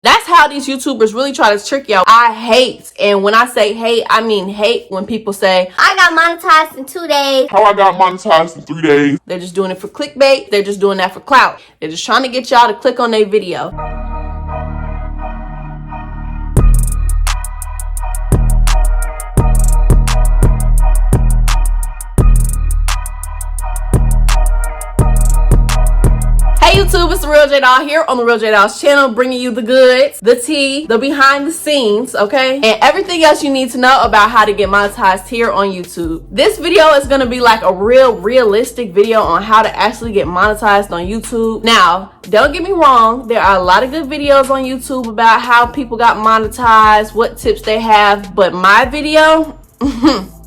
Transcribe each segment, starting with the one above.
That's how these YouTubers really try to trick y'all. I hate, and when I say hate, I mean hate when people say, I got monetized in 2 days. How I got monetized in 3 days. They're just doing it for clickbait. They're just doing that for clout. They're just trying to get y'all to click on their video. Hey YouTube, it's TheRealJDoll here on TheRealJDoll's channel, bringing you the goods, the tea, the behind the scenes, okay? And everything else you need to know about how to get monetized here on YouTube. This video is gonna be like a realistic video on how to actually get monetized on YouTube. Now, don't get me wrong, there are a lot of good videos on YouTube about how people got monetized, what tips they have, but my video,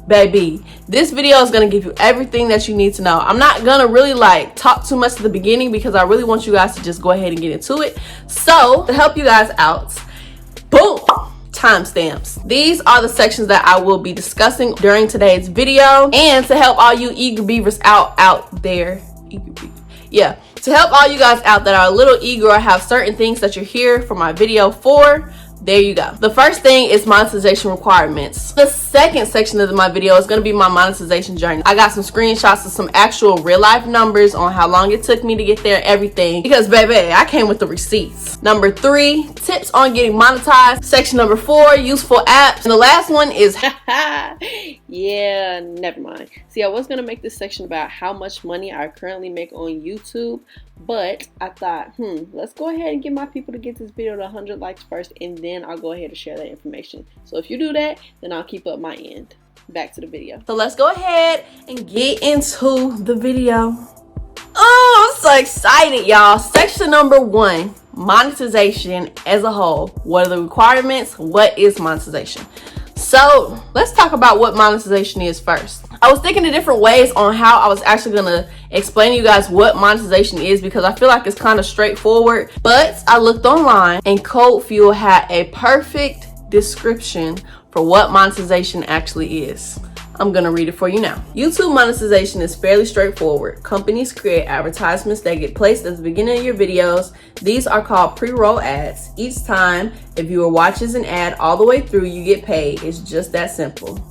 baby, this video is going to give you everything that you need to know. I'm not going to really like talk too much at the beginning because I really want you guys to just go ahead and get into it. So to help you guys out, boom, timestamps. These are the sections that I will be discussing during today's video, and to help all you eager beavers out there, to help all you guys out that are a little eager or have certain things that you're here for my video for, there you go. The first thing is monetization requirements. The second section of my video is going to be my monetization journey. I got some screenshots of some actual real life numbers on how long it took me to get there, everything, because baby, I came with the receipts. Number 3, tips on getting monetized. Section number 4, useful apps. And the last one is yeah, never mind. See, I was going to make this section about how much money I currently make on YouTube, but I thought, let's go ahead and get my people to get this video to 100 likes first, and then I'll go ahead and share that information. So if you do that, then I'll keep up my end. Back to the video. So let's go ahead and get into the video. Oh, I'm so excited, y'all. Section number 1, monetization as a whole. What are the requirements? What is monetization? So let's talk about what monetization is first. I was thinking of different ways on how I was actually going to explain to you guys what monetization is, because I feel like it's kind of straightforward. But I looked online and Code Fuel had a perfect description for what monetization actually is. I'm going to read it for you now. YouTube monetization is fairly straightforward. Companies create advertisements that get placed at the beginning of your videos. These are called pre-roll ads. Each time a viewer watches an ad all the way through, you get paid. It's just that simple.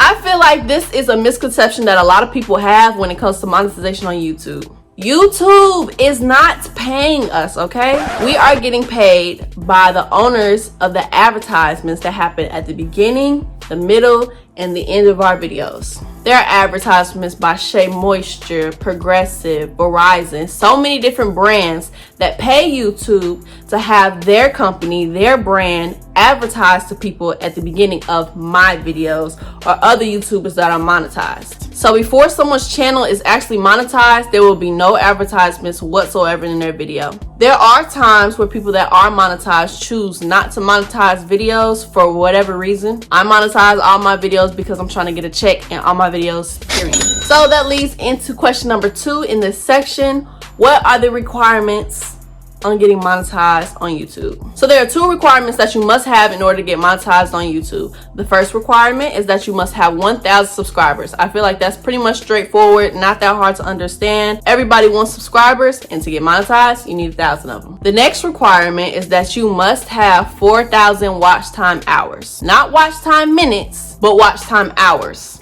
I feel like this is a misconception that a lot of people have when it comes to monetization on YouTube. YouTube is not paying us, okay? We are getting paid by the owners of the advertisements that happen at the beginning, the middle, and the end of our videos. There are advertisements by Shea Moisture, Progressive, Verizon, so many different brands that pay YouTube to have their company, their brand advertised to people at the beginning of my videos or other YouTubers that are monetized. So before someone's channel is actually monetized, there will be no advertisements whatsoever in their video. There are times where people that are monetized choose not to monetize videos for whatever reason. I monetize all my videos because I'm trying to get a check in all my videos, period. So that leads into question number 2 in this section. What are the requirements on getting monetized on YouTube? So there are 2 requirements that you must have in order to get monetized on YouTube. The first requirement is that you must have 1,000 subscribers. I feel like that's pretty much straightforward, not that hard to understand. Everybody wants subscribers, and to get monetized, you need 1,000 of them. The next requirement is that you must have 4,000 watch time hours. Not watch time minutes, but watch time hours.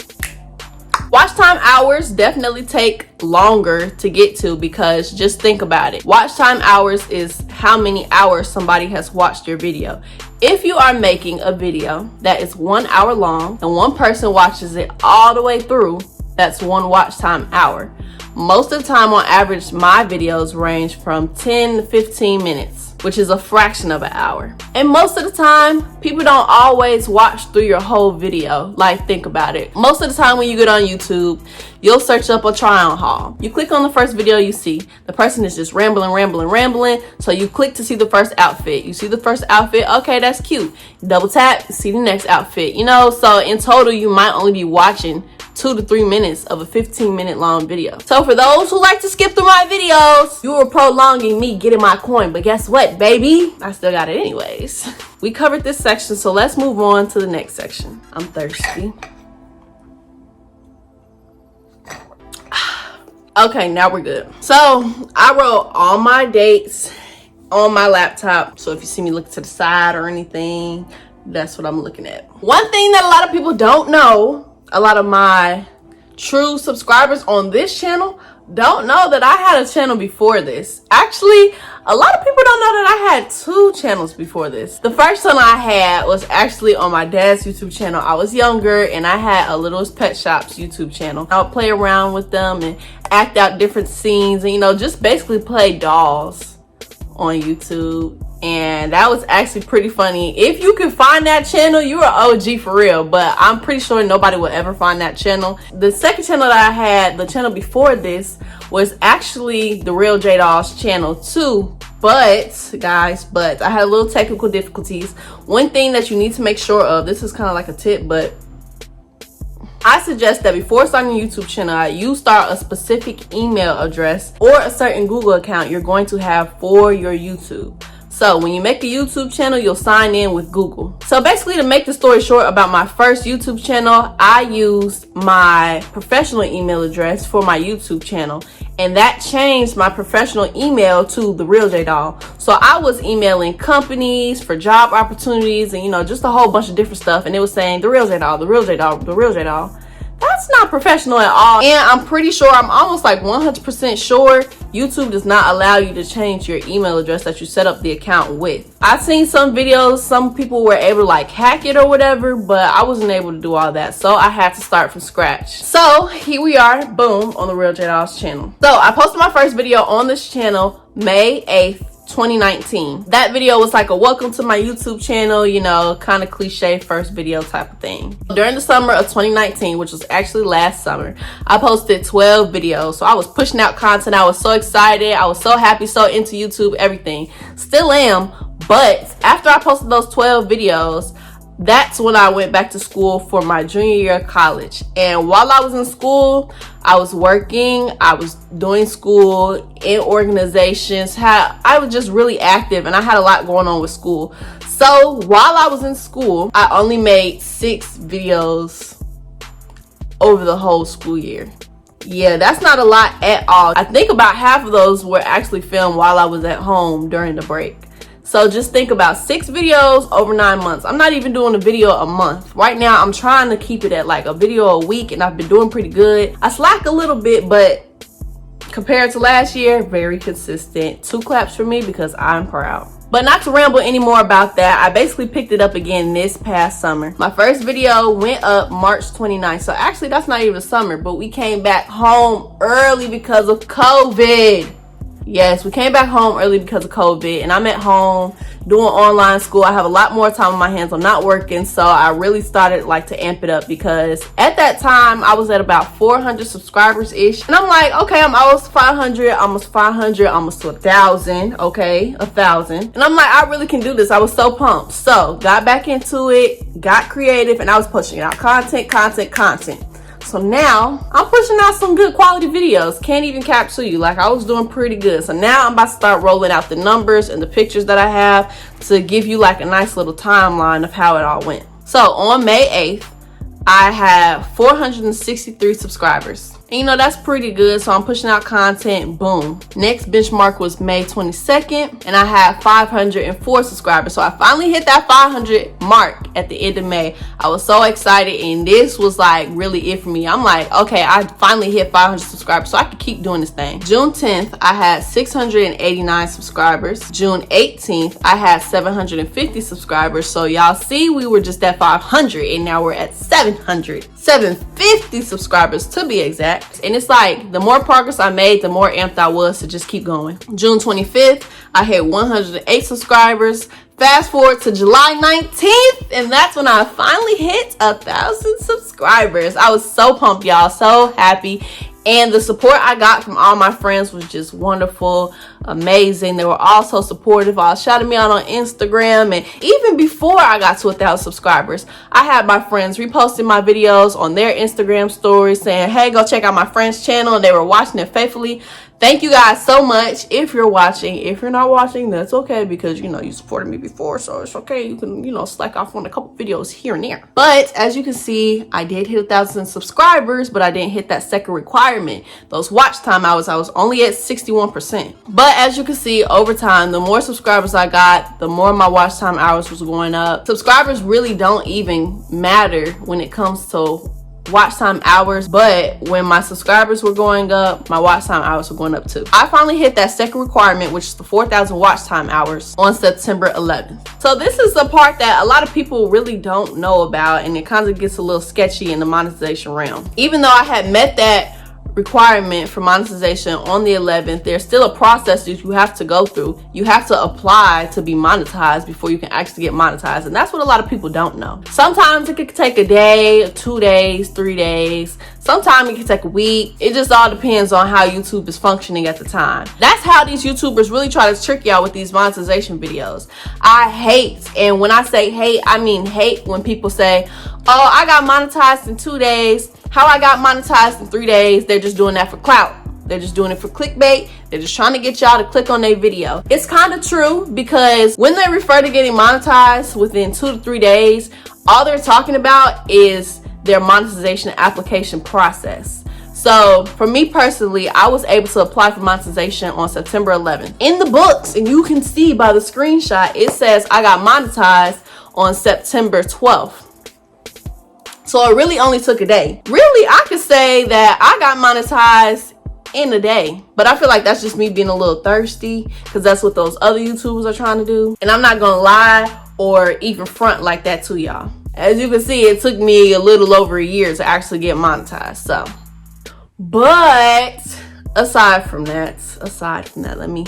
Watch time hours definitely take longer to get to, because just think about it. Watch time hours is how many hours somebody has watched your video. If you are making a video that is 1 hour long and one person watches it all the way through, that's 1 watch time hour. Most of the time, on average, my videos range from 10 to 15 minutes, which is a fraction of an hour. And most of the time, people don't always watch through your whole video. Like, think about it. Most of the time when you get on YouTube, you'll search up a try on haul. You click on the first video you see. The person is just rambling. So you click to see the first outfit. You see the first outfit. Okay, that's cute. Double tap, see the next outfit. You know, so in total, you might only be watching 2 to 3 minutes of a 15-minute long video. So for those who like to skip through my videos, you were prolonging me getting my coin. But guess what, baby? I still got it anyways. We covered this section, so let's move on to the next section. I'm thirsty. Okay, now we're good. So I wrote all my dates on my laptop. So if you see me look to the side or anything, that's what I'm looking at. One thing that a lot of people don't know, a lot of my true subscribers on this channel don't know that I had a channel before this. Actually, a lot of people don't know that I had 2 channels before this. The first one I had was actually on my dad's YouTube channel. I was younger and I had a Littlest Pet Shop's YouTube channel. I would play around with them and act out different scenes and, you know, just basically play dolls on YouTube. And that was actually pretty funny. If you can find that channel, you are OG for real, but I'm pretty sure nobody will ever find that channel. The second channel that I had, the channel before this, was actually TheRealJDoll's channel too. But guys, I had a little technical difficulties. One thing that you need to make sure of, this is kind of like a tip, but I suggest that before starting a YouTube channel, you start a specific email address or a certain Google account you're going to have for your YouTube. So when you make a YouTube channel, you'll sign in with Google. So basically, to make the story short about my first YouTube channel, I used my professional email address for my YouTube channel. And that changed my professional email to TheRealJDoll. So I was emailing companies for job opportunities and, you know, just a whole bunch of different stuff. And it was saying TheRealJDoll, TheRealJDoll, TheRealJDoll. That's not professional at all. And I'm pretty sure, I'm almost like 100% sure, YouTube does not allow you to change your email address that you set up the account with. I've seen some videos, some people were able to like hack it or whatever, but I wasn't able to do all that. So I had to start from scratch. So here we are, boom, on TheRealJDoll's channel. So I posted my first video on this channel May 8th. 2019. That video was like a welcome to my YouTube channel, you know, kind of cliche first video type of thing. During the summer of 2019, which was actually last summer, I posted 12 videos. So I was pushing out content. I was so excited. I was so happy, so into YouTube, everything. Still am. But after I posted those 12 videos, that's when I went back to school for my junior year of college. And while I was in school, I was working, I was doing school in organizations. I was just really active and I had a lot going on with school. So while I was in school, I only made 6 videos over the whole school year. Yeah, that's not a lot at all. I think about half of those were actually filmed while I was at home during the break. So just think about 6 videos over 9 months. I'm not even doing a video a month. Right now, I'm trying to keep it at like a video a week and I've been doing pretty good. I slack a little bit, but compared to last year, very consistent. 2 claps for me because I'm proud. But not to ramble anymore about that, I basically picked it up again this past summer. My first video went up March 29th. So actually, that's not even the summer, but we came back home early because of COVID. Yes, we came back home early because of COVID and I'm at home doing online school. I have a lot more time on my hands. I'm not working. So I really started like to amp it up because at that time I was at about 400 subscribers ish. And I'm like, okay, I'm almost 500, almost to 1,000. Okay, 1,000. And I'm like, I really can do this. I was so pumped. So got back into it, got creative, and I was pushing out content. So now I'm pushing out some good quality videos. Can't even capture you. Like I was doing pretty good. So now I'm about to start rolling out the numbers and the pictures that I have to give you like a nice little timeline of how it all went. So on May 8th, I have 463 subscribers. And you know, that's pretty good. So I'm pushing out content, boom. Next benchmark was May 22nd and I had 504 subscribers. So I finally hit that 500 mark at the end of May. I was so excited and this was like really it for me. I'm like, okay, I finally hit 500 subscribers so I could keep doing this thing. June 10th, I had 689 subscribers. June 18th, I had 750 subscribers. So y'all see, we were just at 500 and now we're at 750 subscribers to be exact. And it's like the more progress I made, the more amped I was to just keep going. June 25th, I hit 108 subscribers. Fast forward to July 19th, and that's when I finally hit 1,000 subscribers. I was so pumped, y'all, so happy. And the support I got from all my friends was just wonderful, amazing. They were all so supportive, all shouting me out on Instagram. And even before I got to 1,000 subscribers, I had my friends reposting my videos on their Instagram stories saying, hey, go check out my friend's channel. And they were watching it faithfully. Thank you guys so much. If you're watching, if you're not watching, that's okay because, you know, you supported me before. So it's okay. You can, you know, slack off on a couple videos here and there. But as you can see, I did hit 1,000 subscribers, but I didn't hit that second requirement. Those watch time hours, I was only at 61%. But as you can see, over time, the more subscribers I got, the more my watch time hours was going up. Subscribers really don't even matter when it comes to watch time hours, but when my subscribers were going up, my watch time hours were going up too. I finally hit that second requirement, which is the 4,000 watch time hours, on September 11th. So this is the part that a lot of people really don't know about, and it kind of gets a little sketchy in the monetization realm. Even though I had met that requirement for monetization on the 11th, there's still a process that you have to go through. You have to apply to be monetized before you can actually get monetized, and that's what a lot of people don't know. Sometimes it could take a day, 2 days, 3 days. Sometimes it could take a week. It just all depends on how YouTube is functioning at the time. That's how these YouTubers really try to trick y'all with these monetization videos. I hate, and when I say hate, I mean hate when people say, oh, I got monetized in 2 days. How I got monetized in 3 days. They're just doing that for clout. They're just doing it for clickbait. They're just trying to get y'all to click on their video. It's kind of true, because when they refer to getting monetized within 2 to 3 days, all they're talking about is their monetization application process. So for me personally, I was able to apply for monetization on September 11th. In the books, and you can see by the screenshot, it says I got monetized on September 12th. So it really only took a day. Really, I could say that I got monetized in a day. But I feel like that's just me being a little thirsty, because that's what those other YouTubers are trying to do. And I'm not gonna lie or even front like that to y'all. As you can see, it took me a little over a year to actually get monetized. So, but aside from that, let me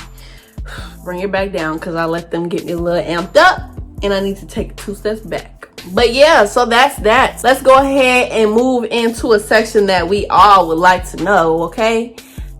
bring it back down, because I let them get me a little amped up and I need to take 2 steps back. But yeah, so that's that. Let's go ahead and move into a section that we all would like to know, okay?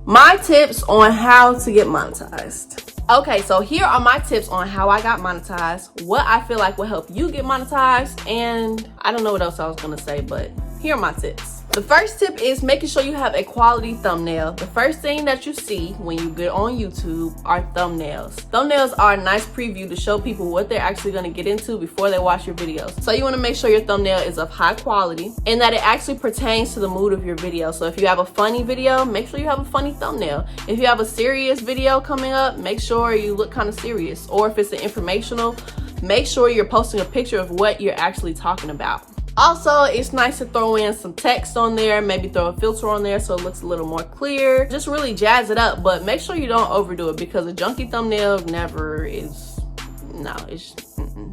My tips on how to get monetized. Okay, so here are my tips on how I got monetized, what I feel like will help you get monetized, and I don't know what else I was gonna say, but here are my tips. The first tip is making sure you have a quality thumbnail. The first thing that you see when you get on YouTube are thumbnails. Thumbnails are a nice preview to show people what they're actually going to get into before they watch your videos. So you want to make sure your thumbnail is of high quality and that it actually pertains to the mood of your video. So if you have a funny video, make sure you have a funny thumbnail. If you have a serious video coming up, make sure you look kind of serious. Or if it's an informational, make sure you're posting a picture of what you're actually talking about. Also, it's nice to throw in some text on there, maybe throw a filter on there so it looks a little more clear. Just really jazz it up, but make sure you don't overdo it, because a junky thumbnail never is,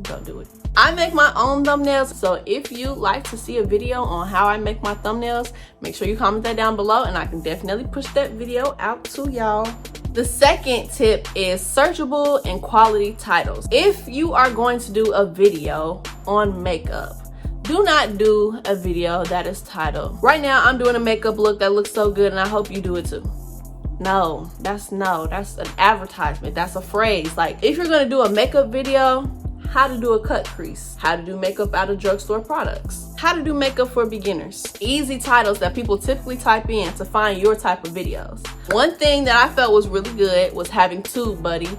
don't do it. I make my own thumbnails, so if you like to see a video on how I make my thumbnails, make sure you comment that down below and I can definitely push that video out to y'all. The second tip is searchable and quality titles. If you are going to do a video on makeup, do not do a video that is titled, right now I'm doing a makeup look that looks so good and I hope you do it too. No, that's an advertisement. That's a phrase. Like, if you're gonna do a makeup video, how to do a cut crease, how to do makeup out of drugstore products, how to do makeup for beginners. Easy titles that people typically type in to find your type of videos. One thing that I felt was really good was having TubeBuddy.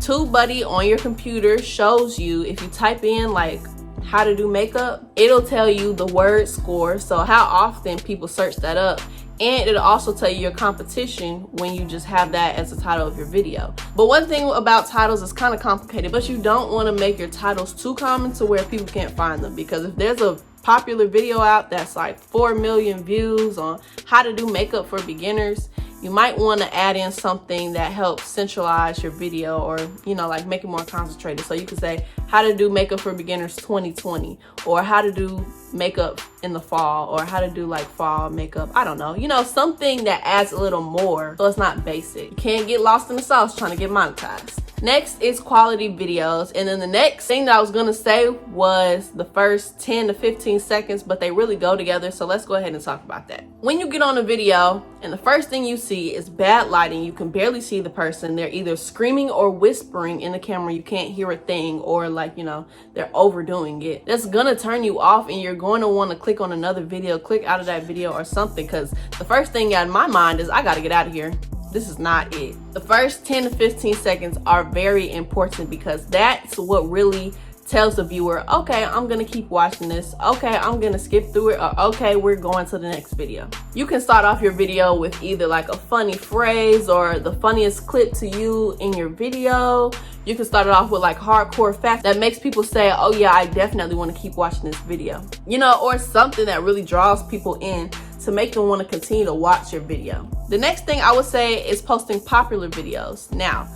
TubeBuddy on your computer shows you, if you type in like how to do makeup, it'll tell you the word score, so how often people search that up, and it'll also tell you your competition when you just have that as the title of your video. But one thing about titles is kind of complicated, but you don't want to make your titles too common to where people can't find them, because if there's a popular video out that's like 4 million views on how to do makeup for beginners, you might want to add in something that helps centralize your video, or like make it more concentrated. So you could say how to do makeup for beginners 2020, or how to do makeup in the fall, or how to do like fall makeup. I don't know, something that adds a little more so it's not basic. You can't get lost in the sauce trying to get monetized. Next is quality videos. And then the next thing that I was gonna say was the first 10 to 15 seconds, but they really go together. So let's go ahead and talk about that. When you get on a video and the first thing you see is bad lighting, you can barely see the person. They're either screaming or whispering in the camera. You can't hear a thing, or like, they're overdoing it. That's gonna turn you off and you're going to want to click on another video, click out of that video or something, because the first thing in my mind is I gotta get out of here. This is not it. The first 10 to 15 seconds are very important, because that's what really tells the viewer, okay, I'm gonna keep watching this, okay, I'm gonna skip through it, or okay, we're going to the next video. You can start off your video with either like a funny phrase or the funniest clip to you in your video. You can start it off with like hardcore facts that makes people say, oh yeah, I definitely want to keep watching this video, you know, or something that really draws people in to make them want to continue to watch your video. The next thing I would say is posting popular videos. Now,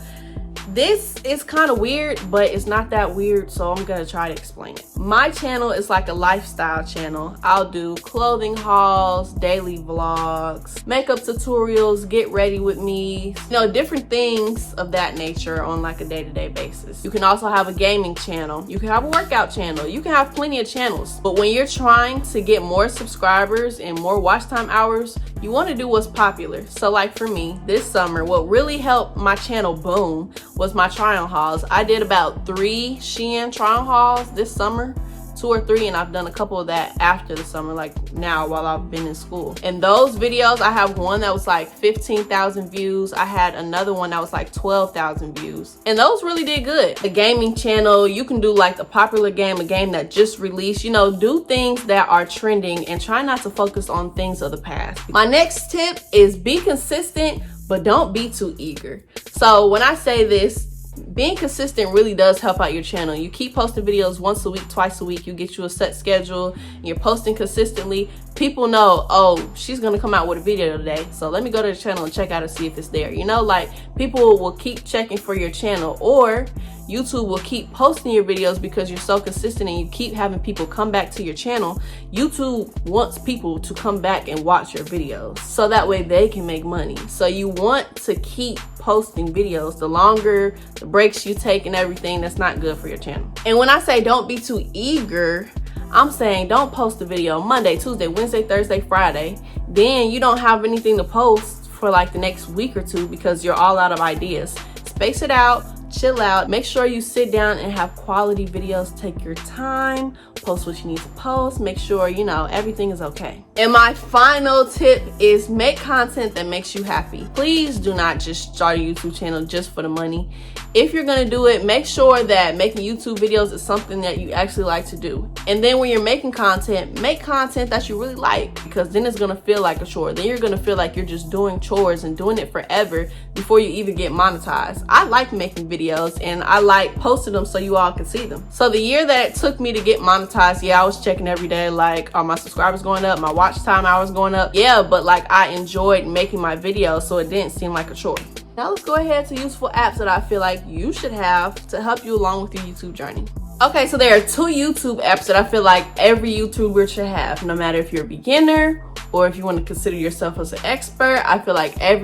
this is kind of weird, but it's not that weird, so I'm gonna try to explain it. My channel is like a lifestyle channel. I'll do clothing hauls, daily vlogs, makeup tutorials, get ready with me, you know, different things of that nature on like a day-to-day basis. You can also have a gaming channel. You can have a workout channel. You can have plenty of channels. But when you're trying to get more subscribers and more watch time hours, you want to do what's popular. So like for me, this summer, what really helped my channel boom was my try-on hauls. I did about 3 Shein try-on hauls this summer, 2 or 3, and I've done a couple of that after the summer, like now while I've been in school. And those videos, I have one that was like 15,000 views. I had another one that was like 12,000 views. And those really did good. The gaming channel, you can do like a popular game, a game that just released, you know, do things that are trending and try not to focus on things of the past. My next tip is be consistent, but don't be too eager. So when I say this, being consistent really does help out your channel. You keep posting videos once a week, twice a week. You get you a set schedule, and you're posting consistently. People know, oh, she's gonna come out with a video today, so let me go to the channel and check out and see if it's there. You know, like people will keep checking for your channel, or YouTube will keep posting your videos because you're so consistent and you keep having people come back to your channel. YouTube wants people to come back and watch your videos so that way they can make money. So you want to keep posting videos. The longer the breaks you take and everything, that's not good for your channel. And when I say don't be too eager, I'm saying don't post a video Monday, Tuesday, Wednesday, Thursday, Friday. Then you don't have anything to post for like the next week or 2 because you're all out of ideas. Space it out, chill out, make sure you sit down and have quality videos. Take your time, post what you need to post, make sure you know everything is okay. And my final tip is make content that makes you happy. Please do not just start a YouTube channel just for the money. If you're gonna do it, make sure that making YouTube videos is something that you actually like to do. And then when you're making content, make content that you really like, because then it's gonna feel like a chore. Then you're gonna feel like you're just doing chores and doing it forever before you even get monetized. I like making videos and I like posting them so you all can see them. So the year that it took me to get monetized, yeah, I was checking every day, like, are my subscribers going up? My watch time hours going up? Yeah, but like I enjoyed making my videos, so it didn't seem like a chore. Now let's go ahead to useful apps that I feel like you should have to help you along with your YouTube journey. Okay, so there are 2 YouTube apps that I feel like every YouTuber should have, no matter if you're a beginner or if you want to consider yourself as an expert. I feel like if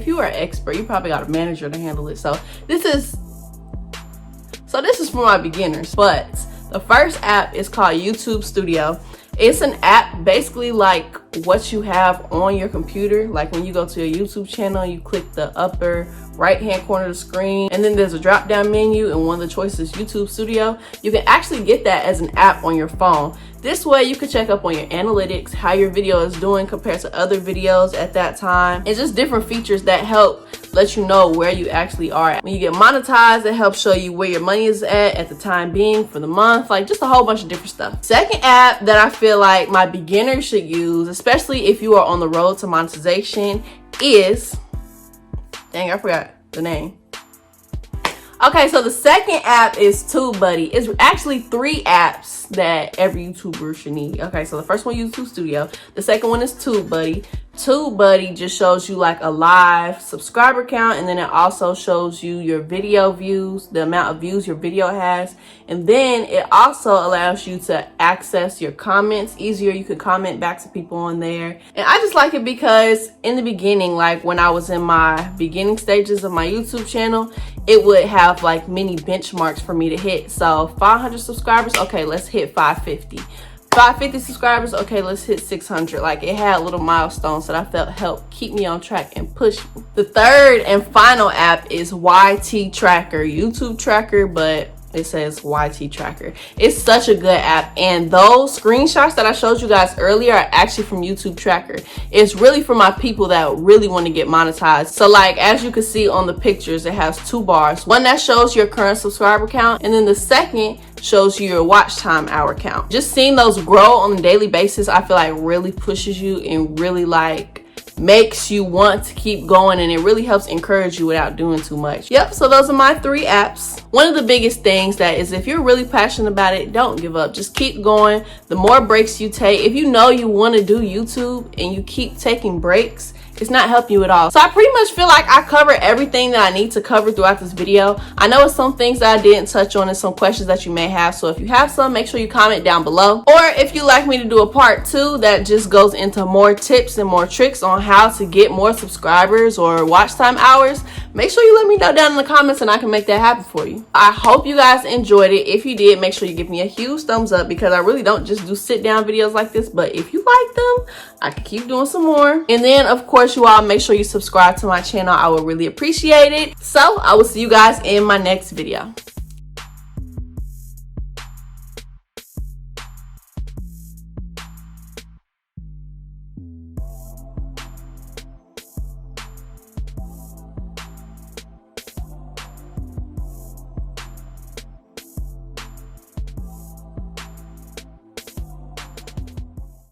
you are an expert, you probably got a manager to handle it. So this is for my beginners. But the first app is called YouTube Studio. It's an app basically like what you have on your computer. Like when you go to your YouTube channel, you click the upper right hand corner of the screen, and then there's a drop down menu, and one of the choices is YouTube Studio. You can actually get that as an app on your phone. This way you can check up on your analytics, how your video is doing compared to other videos at that time, and just different features that help let you know where you actually are at. When you get monetized, it helps show you where your money is at the time being for the month, like just a whole bunch of different stuff. Second app that I feel like my beginners should use, especially if you are on the road to monetization, is, dang, I forgot the name. Okay, so the second app is TubeBuddy. It's actually 3 apps that every YouTuber should need. Okay, so the first one, YouTube Studio. The second one is TubeBuddy. TubeBuddy just shows you like a live subscriber count, and then it also shows you your video views, the amount of views your video has, and then it also allows you to access your comments easier. You could comment back to people on there, and I just like it because in the beginning, like when I was in my beginning stages of my YouTube channel, it would have like many benchmarks for me to hit. So 500 subscribers, okay, let's hit 550. 550 subscribers, okay, let's hit 600. Like it had little milestones that I felt helped keep me on track and push me. The third and final app is YT Tracker, YouTube tracker, but it says YT tracker. It's such a good app, and those screenshots that I showed you guys earlier are actually from YouTube tracker. It's really for my people that really want to get monetized. So like, as you can see on the pictures, it has two bars. One that shows your current subscriber count, and then the second shows you your watch time hour count. Just seeing those grow on a daily basis, I feel like really pushes you and really like makes you want to keep going, and it really helps encourage you without doing too much. Yep, so those are my 3 apps. One of the biggest things that is, if you're really passionate about it, don't give up. Just keep going. The more breaks you take, if you know you want to do YouTube and you keep taking breaks, it's not helping you at all. So I pretty much feel like I covered everything that I need to cover throughout this video. I know it's some things that I didn't touch on and some questions that you may have. So if you have some, make sure you comment down below. Or if you'd like me to do a part 2 that just goes into more tips and more tricks on how to get more subscribers or watch time hours, make sure you let me know down in the comments and I can make that happen for you. I hope you guys enjoyed it. If you did, make sure you give me a huge thumbs up, because I really don't just do sit down videos like this, but if you like them, I can keep doing some more. And then of course, you all make sure you subscribe to my channel. I would really appreciate it. So I will see you guys in my next video.